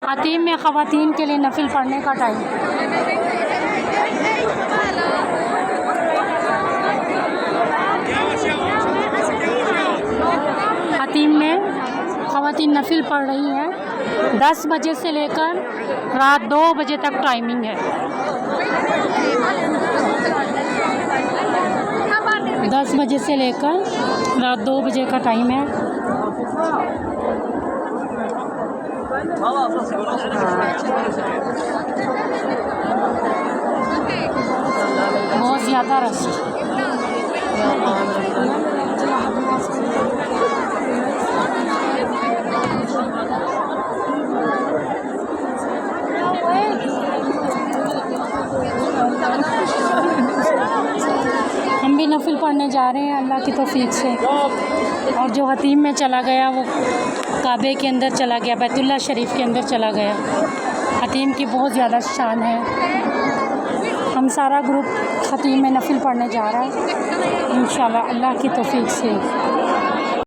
हतीम में ख़वातीन के लिए नफिल पढ़ने का टाइम। हतीम में ख़वातीन नफिल पढ़ रही हैं। 10 बजे से लेकर रात 2 बजे तक टाइमिंग है। 10 बजे से लेकर रात 2 बजे का टाइम है। बहुत ज़्यादा रश। हम भी नफिल पढ़ने जा रहे हैं अल्लाह की तौफीक से। और जो हतीम में चला गया वो काबे के अंदर चला गया, बैतुल्लाह शरीफ के अंदर चला गया। हतीम की बहुत ज़्यादा शान है। हम सारा ग्रुप हतीम में नफिल पढ़ने जा रहा है इंशाअल्लाह अल्लाह की तौफीक से।